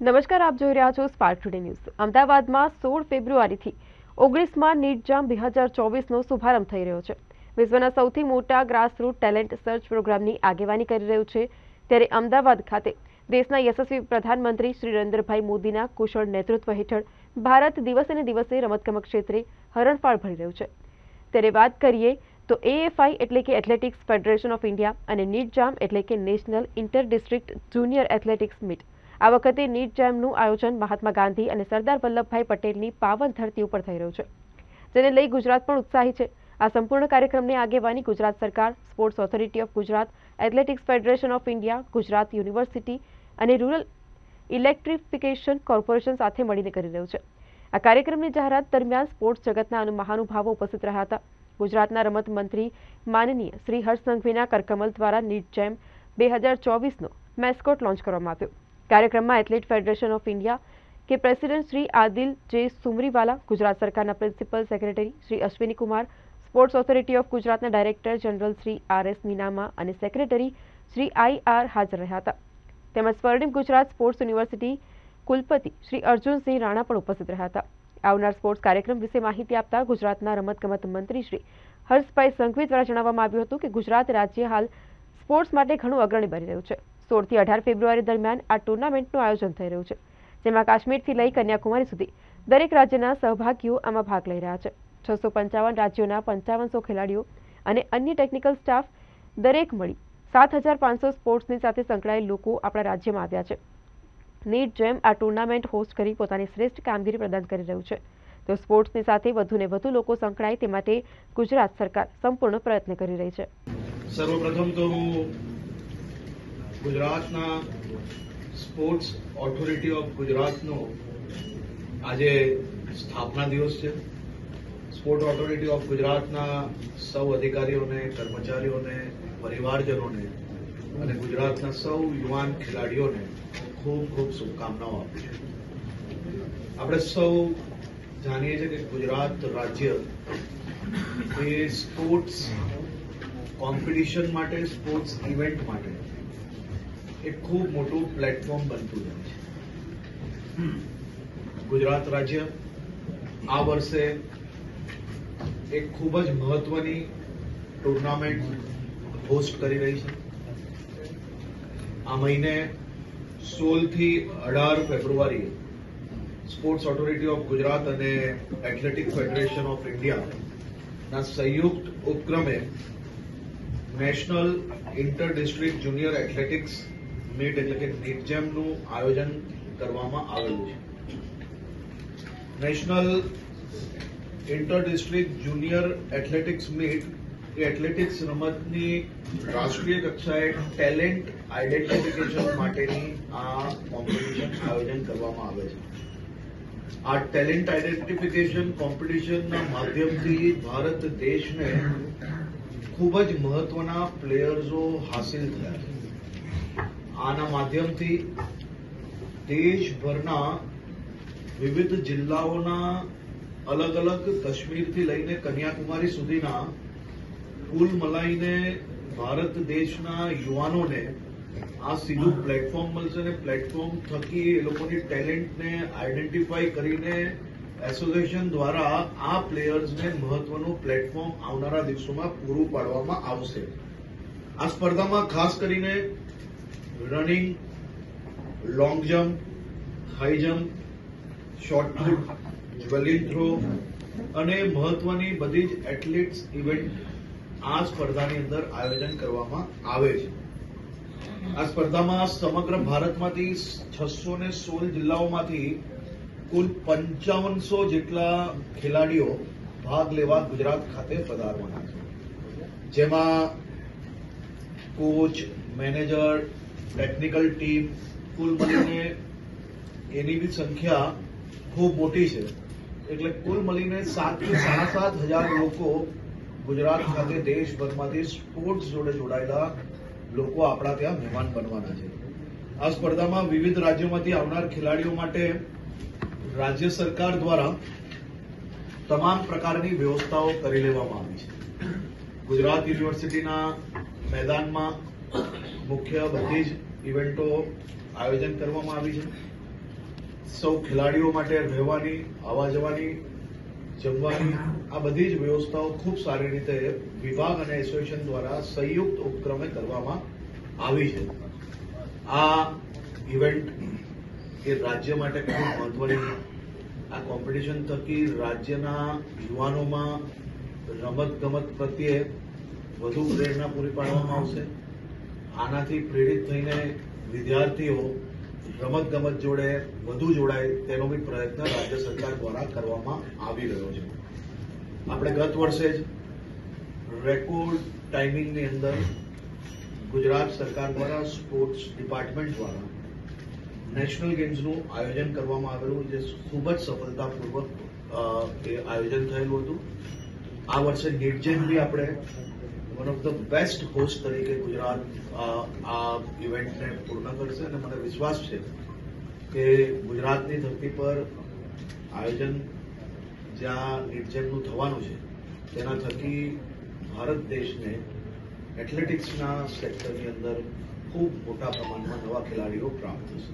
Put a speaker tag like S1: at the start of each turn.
S1: નમસ્કાર, આપ જોઈ રહ્યા છો સ્પાર્ક ટુડે ન્યૂઝ। અમદાવાદમાં 16 ફેબ્રુઆરીથી 19માં નીટ જામ 2024નો શુભારંભ થઈ રહ્યો છે। વિશ્વના સૌથી મોટા ગ્રાસરૂટ ટેલેન્ટ સર્ચ પ્રોગ્રામની આગેવાની કરી રહ્યું છે। ત્યારે અમદાવાદ ખાતે દેશના યશસ્વી પ્રધાનમંત્રી શ્રી નરેન્દ્રભાઈ મોદીના કુશળ નેતૃત્વ હેઠળ ભારત દિવસે ને દિવસે રમતગમત ક્ષેત્રે હરણફાળ ભરી રહ્યું છે। ત્યારે વાત કરીએ તો એએફઆઈ એટલે કે એથ્લેટિક્સ ફેડરેશન ઓફ ઇન્ડિયા અને નીટ જામ એટલે કે national inter district junior athletics meet આ વખતે નીટ જામનું આયોજન મહાત્મા ગાંધી અને સરદાર વલ્લભભાઈ પટેલની પાવન ધરતી ઉપર થઈ રહ્યું છે, જેને લઈ ગુજરાત પણ ઉત્સાહી છે। આ સંપૂર્ણ કાર્યક્રમની આગેવાની ગુજરાત સરકાર, sports authority of Gujarat, athletics federation of India, Gujarat university અને રૂરલ ઇલેક્ટ્રિફિકેશન કોર્પોરેશન સાથે મળીને કરી રહ્યું છે। આ કાર્યક્રમની જાહેરાત દરમિયાન સ્પોર્ટ્સ જગતના મહાનુભાવો ઉપસ્થિત રહ્યા હતા। ગુજરાતના રમત મંત્રી માનનીય શ્રી હર્ષ સંઘવીના કરકમલ દ્વારા નીટ જામ 2024નો મેસ્કોટ લોન્ચ કરવામાં આવ્યો। કાર્યક્રમમાં એથ્લેટ ફેડરેશન ઓફ ઇન્ડિયા કે પ્રેસિડેન્ટ શ્રી આદિલ જે સુમરીવાલા, ગુજરાત સરકારના principal secretary Shri Ashwini Kumar, sports authority of ગુજરાતના ડાયરેક્ટર જનરલ શ્રી આર.એસ. નીનામા અને સેક્રેટરી શ્રી આઈ.આર. હાજર રહ્યા હતા। તેમજ સ્વર્ણિમ ગુજરાત સ્પોર્ટ્સ યુનિવર્સિટી કુલપતિ શ્રી અર્જુનસિંહ રાણા પણ ઉપસ્થિત રહ્યા હતા। આવનાર સ્પોર્ટ્સ કાર્યક્રમ વિશે માહિતી આપતા ગુજરાતના રમતગમત મંત્રી શ્રી હર્ષભાઈ સંઘવી દ્વારા જણાવવામાં આવ્યું હતું કે ગુજરાત રાજ્ય હાલ સ્પોર્ટ્સ માટે ઘણું અગ્રણી બની રહ્યું છે। 16 થી 18 ફેબ્રુઆરી દરમિયાન આ ટુર્નામેન્ટનું આયોજન થઈ રહ્યું છે, જેમાં કાશ્મીરથી લઈ કન્યાકુમારી સુધી દરેક રાજ્યના સહભાગીઓ આમાં ભાગ લઈ રહ્યા છે। 655 રાજ્યોના 5500 ખેલાડીઓ અને અન્ય ટેકનિકલ સ્ટાફ દરેક મળી 7500 સ્પોર્ટ્સની સાથે સંકળાયેલ લોકો આપણા રાજ્યમાં આવ્યા છે। નીટ જેમ આ ટુર્નામેન્ટ હોસ્ટ કરી પોતાની શ્રેષ્ઠ કામગીરી પ્રદાન કરી રહ્યું છે, તો સ્પોર્ટ્સની સાથે વધુને વધુ લોકો સંકળાય તે માટે ગુજરાત સરકાર સંપૂર્ણ પ્રયત્ન કરી રહી છે।
S2: સર્વપ્રથમ તો ગુજરાતના સ્પોર્ટ્સ ઓથોરિટી ઓફ ગુજરાતનો આજે સ્થાપના દિવસ છે। સ્પોર્ટ ઓથોરિટી ઓફ ગુજરાતના સૌ અધિકારીઓને, કર્મચારીઓને, પરિવારજનોને અને ગુજરાતના સૌ યુવાન ખેલાડીઓને ખૂબ ખૂબ શુભકામનાઓ આપું છું। આપણે સૌ જાણીએ છીએ કે ગુજરાત રાજ્ય એ સ્પોર્ટ્સ કોમ્પિટિશન માટે, સ્પોર્ટ્સ ઇવેન્ટ માટે એક ખૂબ મોટું પ્લેટફોર્મ બનતું જાય છે। ગુજરાત રાજ્ય આ વર્ષે એક ખૂબ જ મહત્વની ટુર્નામેન્ટ હોસ્ટ કરી રહી છે। આ મહિને 16 થી 18 ફેબ્રુઆરીએ સ્પોર્ટ્સ ઓથોરિટી ઓફ ગુજરાત અને એથ્લેટિક ફેડરેશન ઓફ ઇન્ડિયાના સંયુક્ત ઉપક્રમે national inter district junior athletics meet એટલે કે નીટ જેમનું આયોજન કરવામાં આવેલું છે। National inter district junior athletics meet એ એથ્લેટિક્સ રમતની રાષ્ટ્રીય કક્ષાએ ટેલેન્ટ આઈડેન્ટિફિકેશન માટેની આ કોમ્પિટિશન આયોજન કરવામાં આવે છે। આ ટેલેન્ટ આઈડેન્ટિફિકેશન કોમ્પિટિશનના માધ્યમથી ભારત દેશને ખૂબ જ મહત્વના પ્લેયર્સો હાસિલ થયા છે। આના માધ્યમથી દેશભરના વિવિધ જિલ્લાઓના અલગ અલગ કાશ્મીરથી લઈને કન્યાકુમારી સુધીના કુલ મલાઈને ભારત દેશના યુવાનોને આ સીધું પ્લેટફોર્મ મળશે અને પ્લેટફોર્મ થકી એ લોકોની ટેલેન્ટને આઈડેન્ટિફાઈ કરીને એસોસિએશન દ્વારા આ પ્લેયર્સને મહત્વનું પ્લેટફોર્મ આવનારા દિવસોમાં પૂરું પાડવામાં આવશે। આ સ્પર્ધામાં ખાસ કરીને running, long jump, high jump, shot put, javelin throw અને મહત્વની બધી જ એથ્લેટિક્સ ઇવેન્ટ આ સ્પર્ધાની અંદર આયોજન કરવામાં આવે છે। આ સ્પર્ધામાં સમગ્ર ભારતમાંથી 616 જિલ્લાઓમાંથી કુલ 5500 જેટલા ખેલાડીઓ ભાગ લેવા ગુજરાત ખાતે પધારવાના છે, જેમાં કોચ, મેનેજર, ટેકનિકલ ટીમ કુલ મળીને એની બી સંખ્યા ખૂબ મોટી છે। એટલે કુલ મળીને 7 થી 7,500 લોકો ગુજરાત ખાતે દેશભરમાંથી સ્પોર્ટ્સ જોડે જોડાયેલા લોકો આપણા ત્યાં મહેમાન બનવાના છે। આ સ્પર્ધામાં વિવિધ રાજ્યોમાંથી આવનાર ખેલાડીઓ માટે રાજ્ય સરકાર દ્વારા તમામ પ્રકારની વ્યવસ્થાઓ કરી લેવામાં આવી છે। ગુજરાત યુનિવર્સિટીના મેદાનમાં મુખ્ય બધી જ ઇવેન્ટો આયોજન કરવામાં આવી છે। સૌ ખેલાડીઓ માટે રહેવાની, આવવા જવાની, જમવાની આ બધી જ વ્યવસ્થાઓ ખૂબ સારી રીતે વિભાગ અને એસોસિએશન દ્વારા સંયુક્ત ઉપક્રમે કરવામાં આવી છે. આ ઇવેન્ટ એ રાજ્ય માટે ખૂબ મહત્વની. આ કોમ્પિટિશન થકી રાજ્યના યુવાનોમાં રમતગમત પ્રત્યે વધુ પ્રેરણા પૂરી પાડવામાં આવશે. આનાથી પ્રેરિત થઈને વિદ્યાર્થીઓ રમતગમત જોડે વધુ જોડાય તેનો બી પ્રયત્ન રાજ્ય સરકાર દ્વારા કરવામાં આવી રહ્યો છે. આપણે ગત વર્ષે જ રેકોર્ડ ટાઈમિંગની અંદર ગુજરાત સરકાર દ્વારા સ્પોર્ટ્સ ડિપાર્ટમેન્ટ દ્વારા નેશનલ ગેમ્સનું આયોજન કરવામાં આવેલું, જે ખૂબ જ સફળતાપૂર્વક એ આયોજન થયેલું હતું. આ વર્ષે નીટજેમ બી આપણે one of the best host તરીકે ગુજરાત આ ઇવેન્ટને પૂર્ણ કરશે અને મને વિશ્વાસ છે કે ગુજરાતની ધરતી પર આયોજન જ્યાં નીટજેમનું થવાનું છે તેના થકી ભારત દેશને એથ્લેટિક્સના સેક્ટરની અંદર ખૂબ મોટા પ્રમાણમાં નવા ખેલાડીઓ પ્રાપ્ત થશે.